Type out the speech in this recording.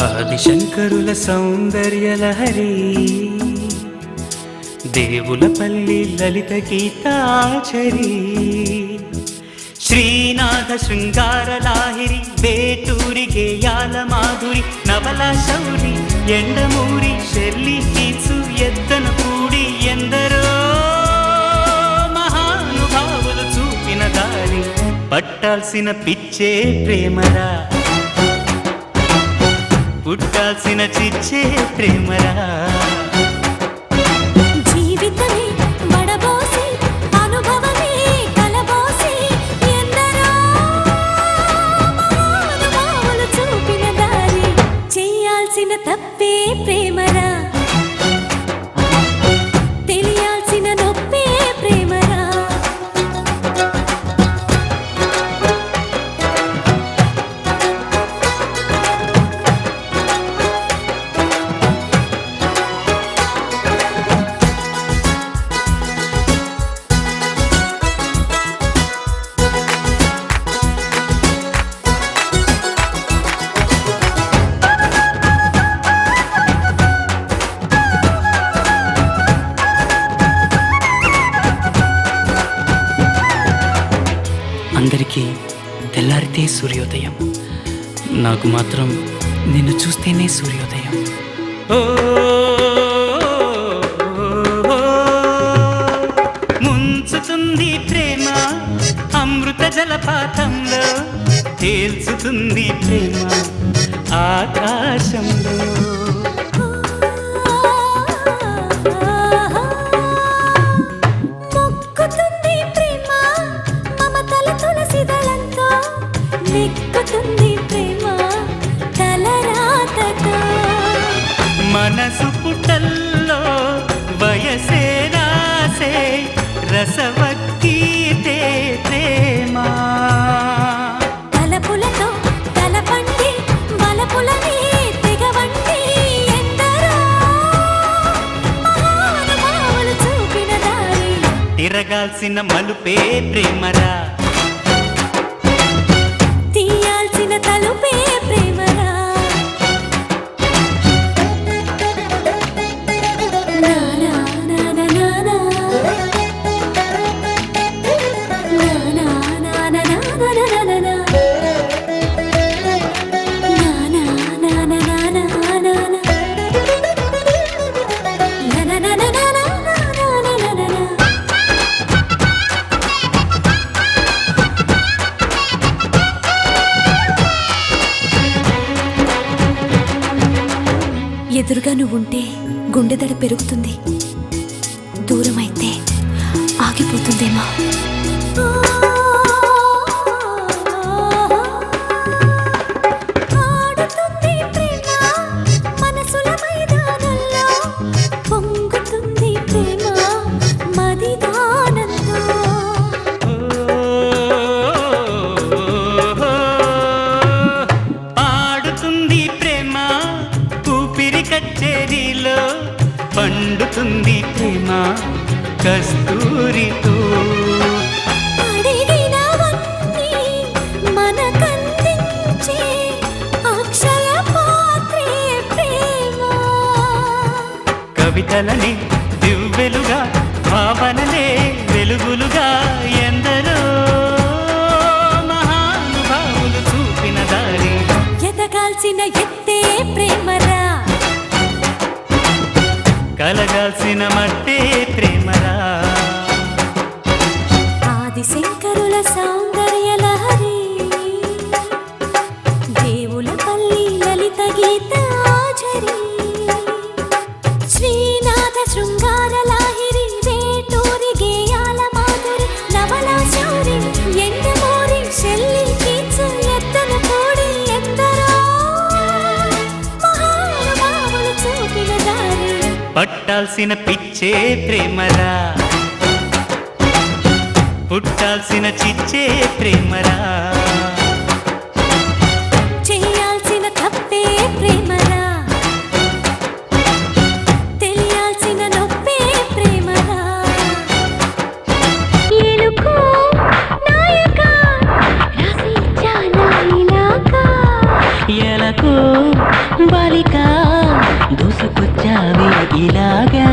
ఆదిశంకరుల సౌందర్యలహరి దేవులపల్లి లలిత గీతాచరి శ్రీనాథ శృంగారలాహిరి వేటూరి గేయాల మాధురి నవల శౌరి ఎండమూరి షెర్లీ కీట్సు ఎద్దన కూడి ఎందరో మహానుభావులు చూపిన దారి పట్టాల్సిన పిచ్చే ప్రేమరా, పుట్టాల్సిన చిచ్చే ప్రేమరా. జీవితమే వడబోసి అనుభవమే కలబోసి ఎందరో మహానుభావులు చూపిన దారి చేయాల్సిన తప్పే ప్రేమరా, తెలియాల్సిన నొప్పే ప్రేమరా. అందరికీ తెల్లారితే సూర్యోదయం, నాకు మాత్రం నిన్ను చూస్తేనే సూర్యోదయం. ఓ ముంచుతుంది ప్రేమ అమృత జలపాతంలో, తేల్చుతుంది ప్రేమ ఆకాశంలో. నెక్కుతుంది ప్రేమ తలరాతతో, మనసు పుటల్లో వయసే రాసే రసవక్కీతే ప్రేమ. తలపులతో తలపండి వలపులని తెగవండి ఎందరో మహానుభావులు చూపిన దారి తిరగాల్సిన మలుపే ప్రేమరా, తీయాల్సిన తలుపే ప్రేమరా. నానా నానా నానా నానా నానా నానా నానా ఎదురుగా నువ్వుంటే గుండెదడ పెరుగుతుంది, దూరమైతే ఆగిపోతుందేమో. ఆడుతుంది ప్రేమ మనసుల మైదానంలో, పొంగుతుంది ప్రేమ మదిదానంలో. పాడుతుంది ప్రేమ ఊపిరి కచ్చేరిలో, పండుతుంది ప్రేమ కస్తూరితో. అడిగినవన్నీ మనకందించే అక్షయ పాత్రే ప్రేమ. కవితలని దివ్వెలుగా భావనలే వెలుగులుగా ఎందరో మహానుభావులు చూపిన దారి ఎదగాల్సిన ఎత్తే ప్రేమరా, కలగాల్సిన మట్టే ప్రేమరా. ఆదిశంకరుల సౌందర్యలహరి దేవులపల్లి లలిత గీతాచరి శ్రీనాథ శృంగారలాహిరి వేటూరి గేయాల మాధురి నవల శౌరి ఎండమూరి షెల్లి కీట్సు ఎద్దన కూడి ఎందరో మహానుభావులు చూపిన దారి పట్టాల్సిన పిచ్చే ప్రేమరా, పుట్టాల్సిన చిచ్చే ప్రేమరా. చేయాల్సిన తప్పే ప్రేమరా, తెలియాల్సిన నొప్పే ప్రేమరా. ఏలు వరకు బాలిక దూసుకొచ్చావే ఇలాగా